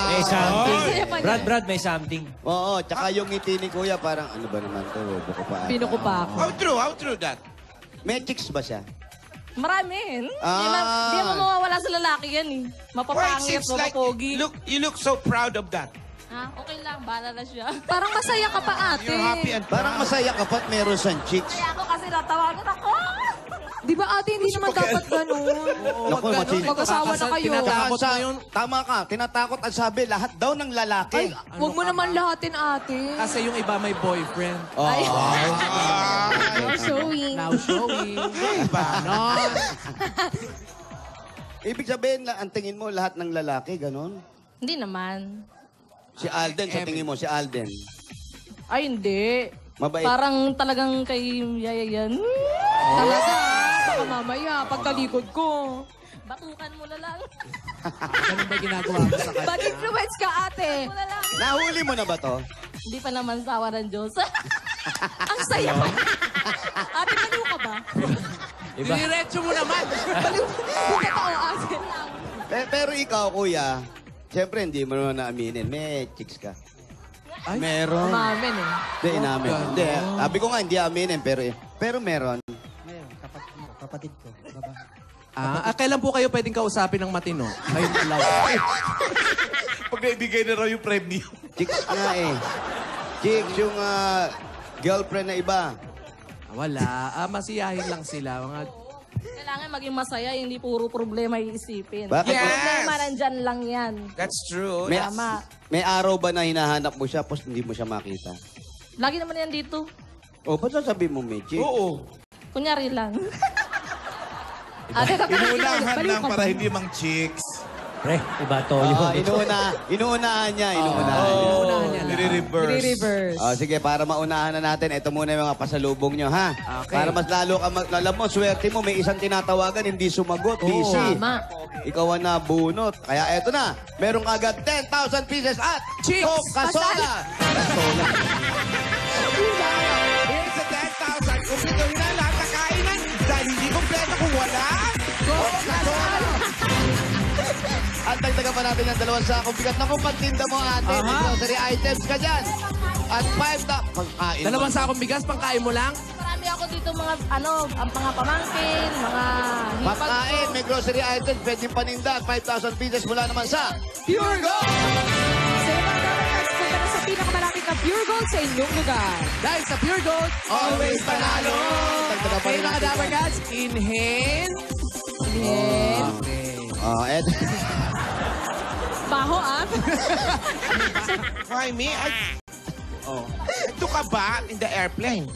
May something. Masaya pa niya. Brad, may something. Oo, tsaka yung ngiti ni Kuya parang, ano ba naman to? Buko pa. Pinuko pa ako. How true that? May chicks ba siya? Marami. Ah. Di mo mawawala sa lalaki yan eh. Why it Mapapangit, seems like mapapogi. you look so proud of that. Ha? Okay lang, bahala na siya. Parang masaya ka pa, ate. You're happy and Parang masaya ka pa't meron siyang chicks. Kaya ako kasi natawagan ako. Di ba, ate, hindi naman dapat ganun. Naku, machine. Mag-asawa na kayo. Tinatakot mo yun. Tama ka, tinatakot ang sabi, lahat daw ng lalaki. Ay, huwag mo naman lahatin, ate. Kasi yung iba may boyfriend. Ay, Ah, no showing. Now showing. Ganon. Ibig sabihin, ang tingin mo, lahat ng lalaki, ganon? Hindi naman. Si Alden, sa tingin mo, si Alden. Ay, hindi. Mabait. Parang talagang kay Yaya yan. Talaga, baka mamaya, pagkalikod ko. Batukan mo na lang. Ganun ba ginagawa mo sa kanya? Bad influence ka, ate. mo na lang. Nahuli mo na ba to? Hindi pa naman sawa ng Diyos. Ang saya pa. Ate, baliw ka ba? Iba. Diretso mo naman. Baliw. Hindi totoo, ate. Pero ikaw, Kuya, siyempre hindi mo naman naaminin. May chicks ka. Ay. Meron. Umamin eh. Hindi, inamin. Hindi, sabi ko nga, hindi aminin, pero meron. Ngayon, kapatid ko. Baba. Kailan po kayo pwedeng kausapin ng matino? Ngayon lang. Pag naibigay na raw yung premium. Chicks nga eh. Chicks yung girlfriend na iba. Wala. Masiyahin lang sila. Mga... Kailangan maging masaya, hindi puro problema iisipin. Bakit? Yung Yes! problema, nandyan lang yan. That's true. May araw ba na hinahanap mo siya, tapos hindi mo siya makita? Lagi naman yan dito. O, ba't sasabihin mo, may chick? Oo. Kunyari lang. Ate, kapag Inuunahan baliw lang ka ba? para hindi mang chicks. Pre, iba to yun. Inuunahan niya, inuunahan niya. Unahan niya lang. Nire-reverse. Reverse. Sige, para maunahan na natin, ito muna yung mga pasalubong nyo, ha? Okay. Para mas lalo ka, alam mo, swerte mo, may isang tinatawagan, hindi sumagot, busy. Tama. Ikaw ang nabunot. Kaya eto na, meron agad 10,000 pieces at Chicks! Coca-Cola. Coca-Cola. Here's the 10,000. Kumpletuhin na lahat ng kainan dahil hindi kompleto kung wala. At dagdagan pa natin yung 2 sakong bigat na kung pagtinda mo ate. May grocery items ka dyan. At 5 na pagkain. 2 sakong bigas, pangkain mo lang? Marami ako dito mga, ang mga pamangkin, mga hipag Pagkain, may grocery items, pwedeng paninda at 5,000 pieces mula naman sa Pure Gold! Sa mga dapat punta na sa pinakamalapit na Pure Gold sa inyong lugar. Dahil sa Pure Gold, always panalo! Dagdagan pa Okay, rin mga natin. Dabber Cats, inhale. Inhale. Okay. Eto. Baho, ah. Why me? Ito ka ba in the airplane?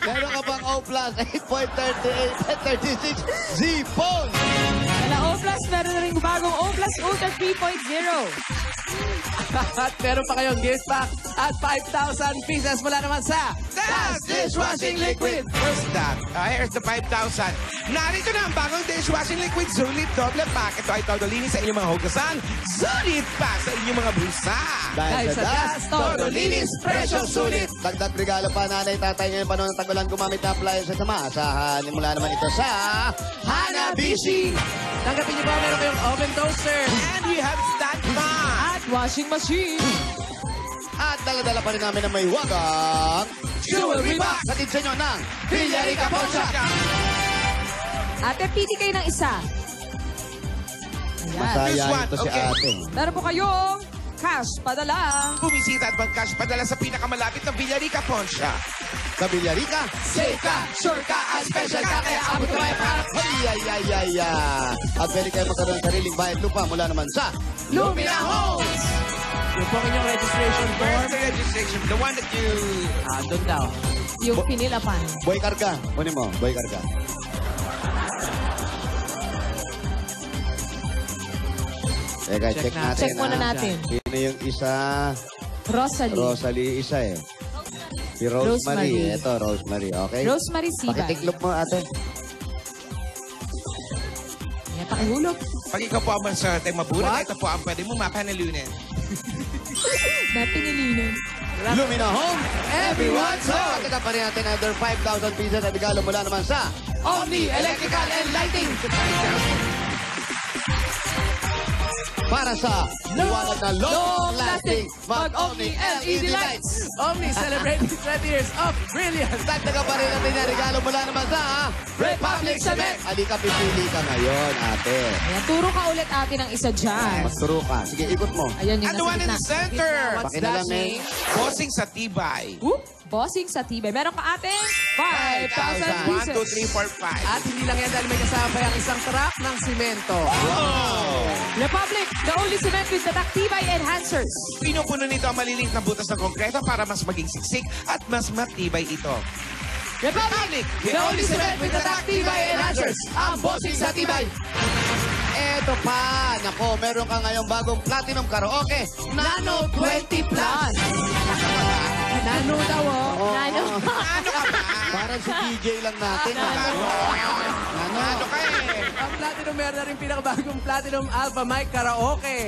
Meron ka bang O Plus 8.38 36 Z Phone? Kala O Plus, meron na rin bagong O Plus Ultra 3.0. At meron pa kayong gift pack at 5,000 pieces mula naman sa That's Dishwashing Liquid! Where's that? Here's the 5,000. Narito na ang bagong Dishwashing Liquid Sulit Double Pack. Ito ay todo linis sa inyong mga hugasan. Sulit pa sa inyong mga bulsa. Dahil sa Das, todo linis, presyo sulit. Dagdag regalo pa nanay tatay ngayong panahon ng tagulan gumamit na appliance sa maasahan. Mula naman ito sa Hanabishi! Tanggapin niyo ba meron kayong oven toaster? And we have stand fan. At washing machine. At dala-dala pa rin namin na may wagang Jewelry box! Hatid sa inyo ng Villarica Poncha. Ate, pili kayo ng isa. Ayan. Masaya This one, ito si okay. ate. Meron po kayong cash padala. Bumisita at mag-cash padala sa pinakamalapit na Villarica Poncha. Sa Villarica, Safe ka, sure ka, at special ka, kaya abot ka pa. ay. At pwede kayo magkaroon ng sariling bayad lupa mula naman sa Lumina Homes! Yung po inyong registration Where's form. the registration? The one that you... Doon daw. Yung pinilapan. Boy Karga. Kunin mo, Boy Karga. Teka, check natin. Check muna natin. Sino yung isa? Rosalie. Rosalie isa eh. Si Rosemary. Rosemary. Ito, Rosemary. Okay? Rosemary Sibay. Pakitiklop mo, ate. Ayan, pakihulog. Pag ikaw po ang maswerte mabulag, ito po ang pwede mo mapanalunan. Napinilinan. Lumina Home, everyone's home! Kita pa rin natin another 5,000 pieces na regalo mula naman sa Omni Electrical and Lighting. para sa liwanag na long-lasting mag-Omni LED lights. Omni celebrating 20 years of brilliance. Dagdagan pa rin natin na regalo mula naman sa Republic Cement. Halika, pipili ka ngayon, ate. Ayan, turo ka ulit atin ng isa dyan. Magturo ka. Sige, ikot mo. Ayan yung And the one in the center. What's Pakilalam that eh. name? Bossing sa tibay. Bossing sa tibay. Meron ka ating 5,000 1, pieces. 2, 3, 4, 5. At hindi lang yan dahil may kasama pa yung isang truck ng simento. Republic, the only cement with the tibay enhancers. Pinupuno nito ang maliliit na butas ng konkreto para mas maging siksik at mas matibay ito. Republic, The only cement with the tibay enhancers. Ang bossing sa tibay. Eto pa. Nako, meron ka ngayong bagong Platinum Karaoke. Nano 20 plus. Nano daw oh. Nano. Ano ka ba? Parang si DJ lang natin. Ano ka eh? Ang Platinum meron na rin pinakabagong Platinum Alpha Mic Karaoke.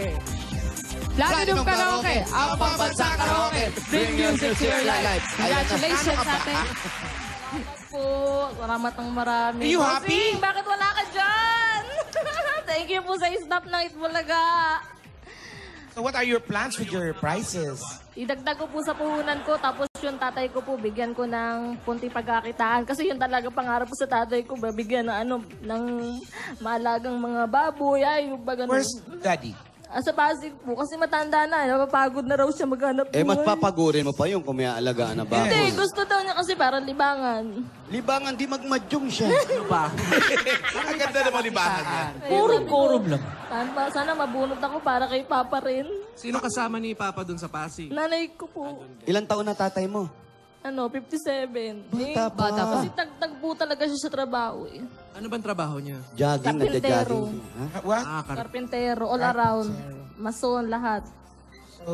Platinum Karaoke. Ang pambansa karaoke. Bring music to your life. Congratulations ate. Po, salamat ng marami. Are you happy? Bossing, bakit wala ka dyan? Thank you po sa snap ng Itbulaga. So what are your plans with your prizes? Idagdag ko po sa puhunan ko, tapos yung tatay ko po, bigyan ko ng punting pagkakitaan. Kasi yun talaga pangarap ko sa tatay ko, bigyan ng maalagang mga baboy. Ay, yung baga, Where's Daddy? Sa Pasig po, kasi matanda na, napapagod na raw siya maghanap Eh, mas buhay. papagurin mo pa yung kung may aalagaan na baboy. Hindi, gusto daw niya kasi parang libangan. Libangan, di magmadyong siya. Ano ba? Ang ganda naman libangan yan. Kurum lang. Sana mabunot ako para kay Papa rin. Sino kasama ni Papa dun sa Pasig? Nanay ko po, Ilang taon na tatay mo? 57. Bata pa. Kasi tagtag po talaga siya sa trabaho eh. Ano bang trabaho niya? Jogging, Karpintero. nagja-jogging. Ha? What? Karpintero, all around. Mason, lahat.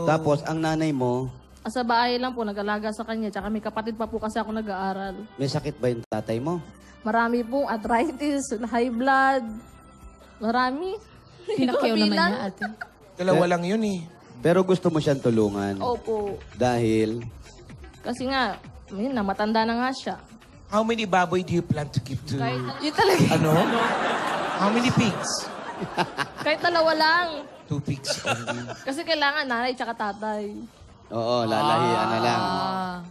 Tapos, ang nanay mo, Sa bahay lang po, nag-alaga sa kanya. Tsaka may kapatid pa po kasi ako nag-aaral. may sakit ba yung tatay mo? Marami pong arthritis, high blood. Marami. Pinakyaw naman Bilang. niya ate. Dalawa lang yun eh. Pero gusto mo siyang tulungan. Opo. Dahil, Kasi nga, yun na, matanda na nga siya. How many baboy do you plan to keep to? Yun talaga. Ano? How many pigs? Kahit dalawa lang. 2 pigs only. Kasi kailangan nanay tsaka tatay. oo, lalahian na lang.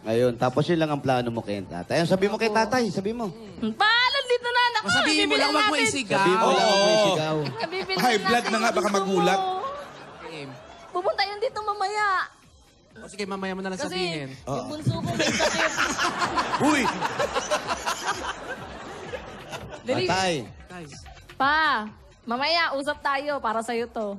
Ngayon, tapos yun lang ang plano mo kay tatay. Ayun, sabi mo kay tatay, sabi mo. Paalan dito na anak ko. Sabihin mo lang wag mo isigaw. Sabi mo lang may sigaw. High blood na nga, baka magulat. Pupunta yun dito mamaya. O sige, mamaya mo na lang Kasi sabihin. yung bunso ko may sakit. Uy! Tatay, Guys, Pa, mamaya usap tayo para sa'yo to.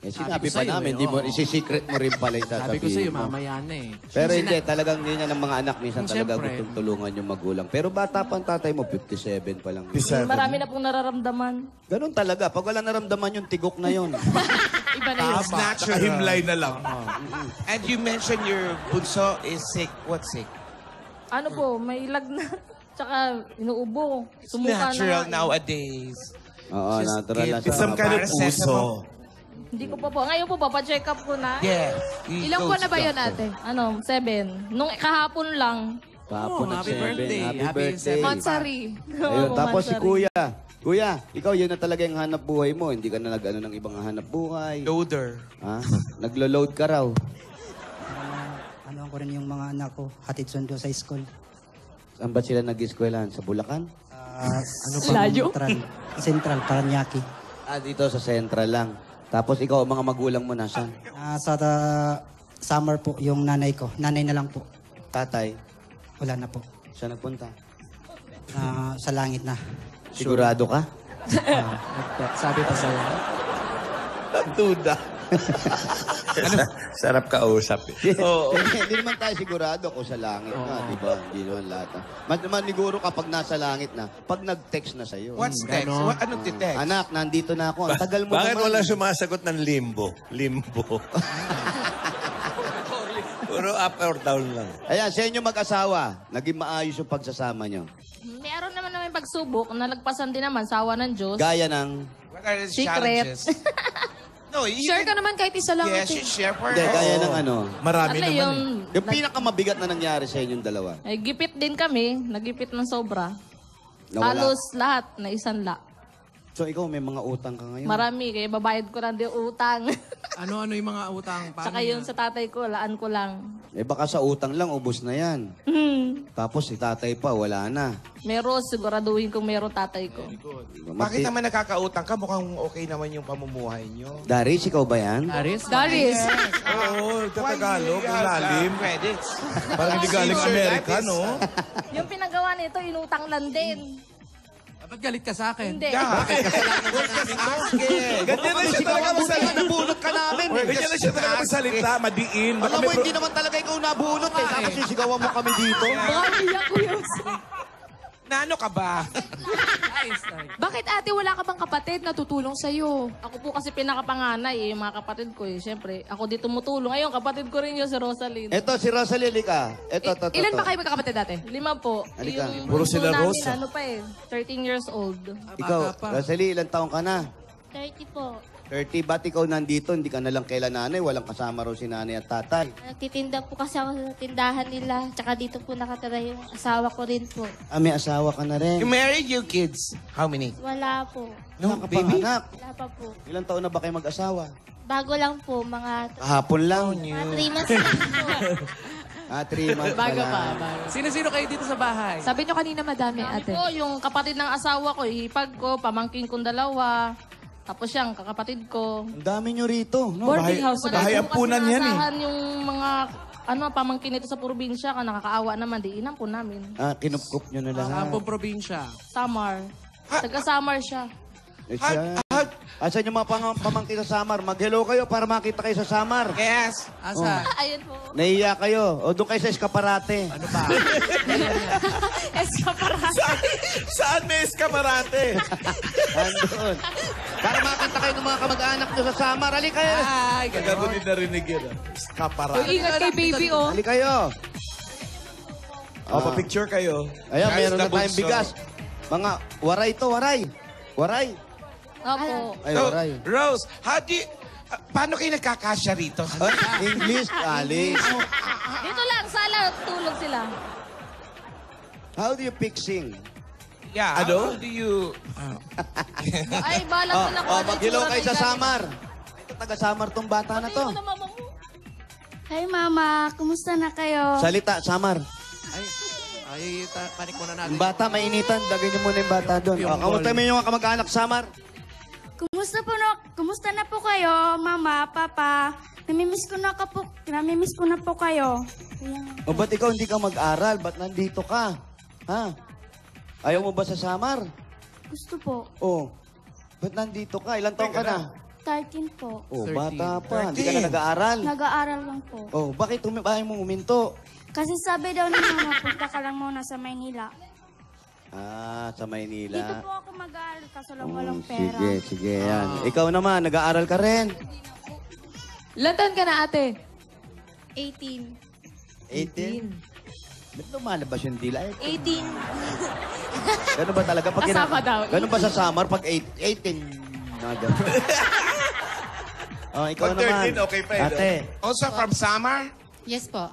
eh, sinabi Sabi ko pa sa'yo, namin, eh, di mo, oo. isisecret mo rin pala yung sabi ko sa'yo, sasabihin mo. mamaya na eh. Pero hindi, talagang hindi niya ng mga anak. Minsan talaga Siyempre. gustong tulungan yung magulang. Pero bata pa ang tatay mo, 57 pa lang. Marami na pong nararamdaman. Ganun talaga. Pag wala naramdaman yung tigok na yun. Iba na yun. It's natural. Himlay na lang. And you mentioned your bunso is sick. What sick? Ano po, may ilag na. Tsaka inuubo. Sumuka Natural na. nowadays. Oo, Just natural give lang it sa some mga kind of bata. puso. Hindi ko pa po. Ngayon po, papacheck up ko na. Yeah. Ilang buwan na ba yun ate? 7. Nung kahapon lang. Kahapon Oh, happy nag-7. birthday. Happy Happy birthday. Monsari. Ayun, tapos si Mansari. Kuya. Kuya, ikaw yun na talaga yung hanap buhay mo. Hindi ka na nag-ano ng ibang hanap buhay. Loader. Ha? Naglo-load ka raw. Ano ko rin yung mga anak ko, hatid sundo sa school. Saan ba sila nag-eskwelahan? Sa Bulacan? Layo. Central, Paranaque. Dito sa Central lang. Tapos ikaw, mga magulang mo nasan? Sa summer po, yung nanay ko. Nanay na lang po. Tatay, Wala na po. siya nagpunta. Sa langit na. Sigurado ka? Sabi pa sa'yo. Nagduda. Sarap kausap. Oo. Hindi naman tayo sigurado kung sa langit na, di ba? Hindi naman lahat. Mas naman siguro kapag nasa langit na, pag nag-text na sa'yo. What's text? Anong text? Anak, nandito na ako. Ang tagal mo Bakit naman. wala sumasagot ng limbo? Limbo. Puro up or down lang. Ayan, sa inyo mag-asawa, naging maayos yung pagsasama nyo. Meron naman namin pagsubok, nalagpasan din naman, sawa ng Diyos. Gaya ng... What are the Secret. challenges? No, you Share ka naman kahit isa lang. Yes, you share for Hindi, gaya ng ano. Marami Ano naman yung... Yung pinakamabigat na nangyari sa inyong dalawa. Ay, gipit din kami. Nagipit ng sobra. Nawala. Halos lahat na isanla. So ikaw, may mga utang ka ngayon. Marami, kaya babayad ko lang din utang. Ano-ano yung mga utang? Saka yung sa tatay ko, laan ko lang. Eh baka sa utang lang, ubos na yan. Tapos si tatay pa, wala na. Meron, siguraduhin kong meron tatay ko. Bakit naman nakakautang ka? Mukhang okay naman yung pamumuhay nyo. Darius, ikaw ba yan? Darius? Darius. Oo, sa Tagalog, Why ang lalim. credits? Parang hindi galing Amerika, no? Yung pinagawa nito, inutang lang din. Ba't galit ka sa akin? Hindi. Ganyan na siya talaga magsalita. Nabunot ka namin. Ganyan na siya talaga magsalita. Madiin. Baka Alam mo, may hindi naman talaga ikaw nabunot eh. Tapos sisigawan mo kami dito. Baka iyak ko yun. Nano ka ba? Bakit ate, wala ka bang kapatid na tutulong sa'yo? Ako po kasi pinakapanganay, yung mga kapatid ko eh. Siyempre, ako di tumutulong. Ayun, kapatid ko rin yun si Rosaline. Ito, si Rosalie, ka. Ito. Ilan ba kayo magkakapatid dati? 5 po. Halika. Yung Puro bunso sila namin, Rosa. ano pa eh, 13 years old. Ikaw, Rosalie, ilang taong ka na? 30 po. 30. Ba't ikaw nandito? Hindi ka nalang kaila nanay. Walang kasama raw si nanay at tatay. Nagtitinda po kasi ako sa tindahan nila. Tsaka dito po nakatira yung asawa ko rin po. Ah, may asawa ka na rin. You married your kids? How many? Wala po. No, baby? Anak. Wala pa po. Ilang taon na ba kayo mag-asawa? Bago lang po, mga Kahapon lang. 3 months lang po. 3 months Bago pa pa. lang. Sino-sino kayo dito sa bahay? Sabi nyo kanina madami ate. Po, yung kapatid ng asawa ko, hipag ko, pamangkin kong 2. Tapos siyang kakapatid ko. Ang dami nyo rito. No? Boarding house ba? Bahay ampunan yan eh. Asahan yung mga pamangkin nito sa probinsya, ka nakakaawa naman, di inam po namin. Ah, kinupkup nyo na lahat. Kampong probinsya. Samar. Taga-Samar siya. Eh, siya. Asan yung mga pamangkin sa Samar? Mag-hello kayo para makita kayo sa Samar. Yes. Asa? Ayun po. Nahiya kayo. O doon kayo sa eskaparate. Ano ba? Eskaparate. Saan may eskamarate? Andun. Para makita kayo ng mga kamag-anak nyo sa Samar. Ali kayo. Ay, Kagago din narinig yun. Eskaparate. Ingat kay baby oh. Ali kayo. O, pa-picture kayo. Ayan, Guys, meron na the tayong bunso. bigas. Mga waray to, waray. Waray. Opo. Ay, So, waray. Rose, how do you... paano kayo nagkakasya rito? English, Alice. Dito lang, sala, tulog sila. How do you fixing? Yeah, Ano? how do you... Ay, balat Oh, sila ko. oh, mag-hello kayo sa Samar. Ito, taga-Samar tong bata na to. Hi, Mama. Kumusta na kayo? Salita, Samar. panik muna natin. Yung bata, mainitan. Dagay niyo muna yung bata doon. Oh, kamusta mo yung mga kamag-anak, Samar? Kumusta na po kayo, Mama, Papa? Namimiss ko na po kayo. O ba't ikaw hindi ka mag-aral? Ba't nandito ka? Ha? Ayaw mo ba sa Samar? Gusto po. Oh. Ba't nandito ka? Ilang taong ka na? 13 po. Oh, 13. bata pa. Hindi ka na nag-aaral. Nag-aaral lang po. Oh, bakit ayaw mo uminto? Kasi sabi daw ni Mama, punta ka lang muna sa Maynila. Ah, sa Dito Maynila. po ako mag-aaral kaso lang walang pera. Sige, sige. Yan. Ikaw naman, nag-aaral ka rin. Ilan taon ka na ate? 18. 18? Ba't lumalabas yung dila? 18. Ganun ba talaga? Pag Kasama daw. Ganun ba sa summer? Pag 18, mga ganun. Oh, ikaw Pag 13, naman. okay pa eh, no? Ate, Also from Samar? Yes po.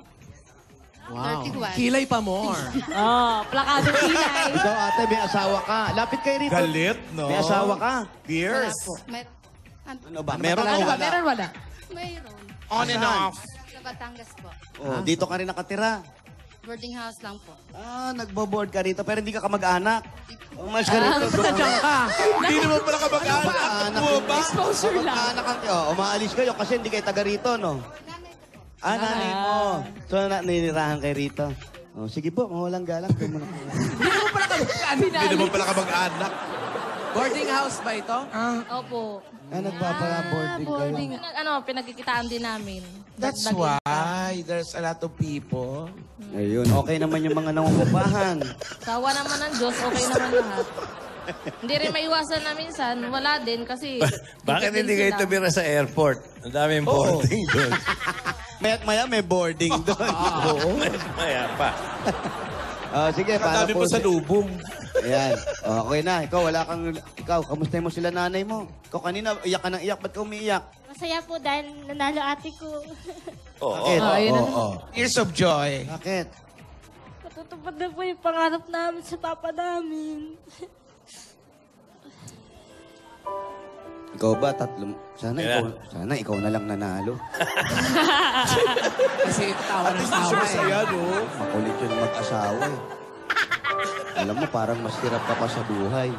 Wow. 31. Kilay pa more. Oh, plakado kilay. ikaw ate, may asawa ka. Lapit kayo rito. Galit, no? May asawa ka. Fierce. Ano ba? Meron o Ano ba? wala? Meron wala? Mayroon. On and Asan? off. Sa Batangas po. Oh, dito ka rin nakatira. Boarding house lang po. Ah, nagbo-board ka rito, pero hindi ka kamag-anak. Umalis ka rito. Sadyang ka. Hindi naman pala kamag-anak. Anak Mo ba? Exposure lang. Kamag-anak ka. Oh, umaalis kayo kasi hindi kayo taga rito, no? Ah, nanay mo. So, ninirahan kayo rito. Oh, sige po, mawalang galang. Doon mo na. Hindi naman pala kamag-anak. Boarding house ba ito? Opo. Nagpapala-boarding kayo. Pinagkikitaan din namin. That's Dagdag- why there's a lot of people. Ayun, okay naman yung mga nangungupahan. Sawa naman ng Diyos, okay naman lahat. Hindi rin maiwasan na minsan, wala din kasi... Bakit hindi kayo sila. tumira sa airport? Ang daming boarding doon. Maya't maya may boarding doon. Oo. Maya pa. Sige, para Kadami po pa sa lubong. Ayan. Okay na. Ikaw, kamusta mo sila nanay mo? Ikaw kanina, iyak ka ng iyak. Ba't ka umiiyak? Masaya po dahil nanalo ate ko. Bakit? Tears of joy. Bakit? Matutupad na po yung pangarap namin sa papa namin. Ikaw ba, sana ikaw na lang nanalo. Kasi tawa ng tawa eh. Makulit yung mag-asawa eh. Alam mo, parang mas hirap ka pa sa buhay.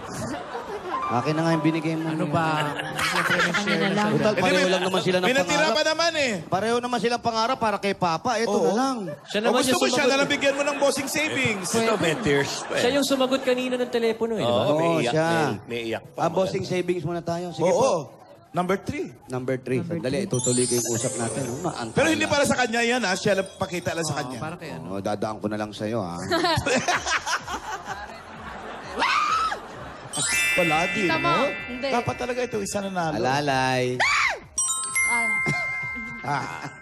Akin na nga yung binigay mo. Ano ba? Siyempre may share na sa Total, pareho lang naman sila ng Pinatira pangarap. pa naman eh. Pareho naman silang pangarap para kay Papa. Ito na lang. Siya O naman gusto yung mo siya sumagot. na lang bigyan mo ng bossing savings. Ito, may tears pa Siya eh. yung sumagot kanina ng telepono eh, di ba? Oo, may Oo, iyak. siya. May iyak pa. Bossing savings muna tayo. Sige po. Oo. Number 3. Number 3. Sandali, itutuloy ko yung usap natin. Maantala. Pero hindi para sa kanya yan, ha? Siya lang pakita lang sa kanya. Para kay ano? Dadaan ko na lang sa'yo, ha? Palagi, Tama. no? Hindi. Dapat talaga ito, isa na nalo. Alalay.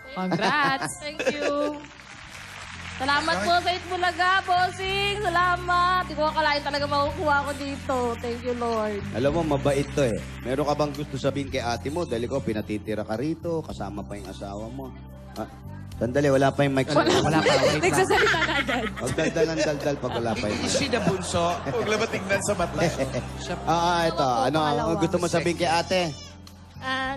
Congrats. Thank you. Salamat po sa Itbulaga, bossing. Salamat. Hindi ko akalain talaga makukuha ko dito. Thank you, Lord. Alam mo, mabait to eh. Meron ka bang gusto sabihin kay ate mo? Dahil ko, pinatitira ka rito, kasama pa yung asawa mo. Sandali, wala pa yung mic. Wala pa. Wait lang. Nagsasalita na agad. Huwag daldal pag wala pa yung Is mic. she the bunso? Huwag lang matignan sa mata. Ito. Ano gusto mo sabihin kay ate?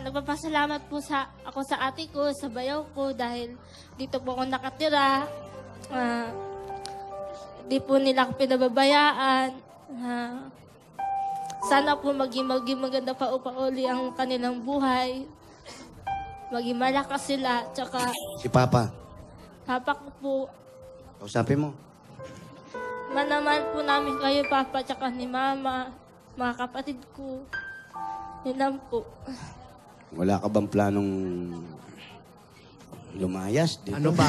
Nagpapasalamat po ako sa ate ko, sa bayaw ko dahil dito po ako nakatira. Di po nila ako pinababayaan. Sana po maging maganda pa upauli ang kanilang buhay. Maging malakas sila. Tsaka Si Papa. papa ko po. Kausapin mo. Manaman po namin kayo, papa, tsaka ni mama. Mga kapatid ko. Yun lang po. Wala ka bang planong lumayas? Dito? Ano ba?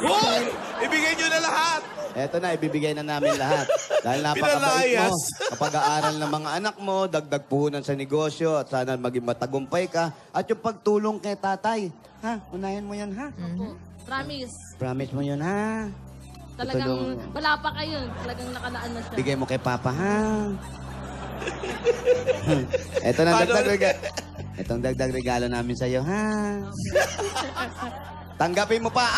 Hoy! Ibigay nyo na lahat! Eto na, ibibigay na namin lahat. Dahil napakabait mo. Pinalayas. Kapag aaral ng mga anak mo, dagdag puhunan sa negosyo, at sana maging matagumpay ka. At yung pagtulong kay tatay. Ha? Unahin mo yan, ha? Promise. Promise mo yun, ha? Talagang Tutulong. wala pa kayo. Talagang nakalaan na siya. Bigay mo kay Papa, ha? Eto na, dagdag regalo. Etong dagdag regalo namin sa'yo, ha? Tanggapin mo pa,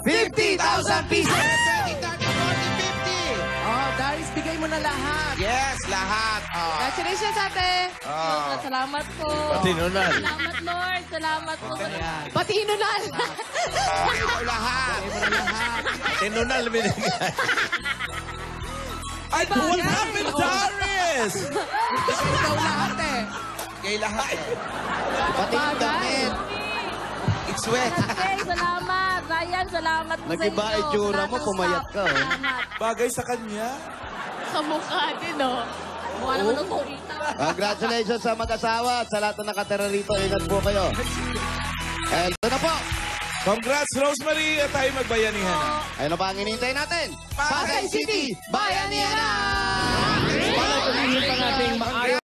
50,000 pieces! 30, 40, 50. Oh, Darius, bigay mo na lahat. Yes, lahat. Congratulations, ate. Salamat po. Pati nunal. Salamat, Lord. Salamat po. Pati inunal. Lahat. Pati nunal binigay. Ay, what happened, Darius? Ikaw lahat eh. Kay lahat. Pati yung damit. It's wet. Okay, salamat. Ryan, salamat po sa inyo. Nag-iba itsura mo, pumayat ka, oh. Salamat. Bagay sa kanya. Kamukha din, no? Mukha naman ng kumita. Congratulations sa mag-asawa at sa lahat na nakatira rito. Ingat po kayo. Ito na po. Congrats, Rosemary. At tayo magbayanihan na. Ayun na pa ang hinihintay natin. Pasay City, Bayanihan na! Para tuloy pa nating maayos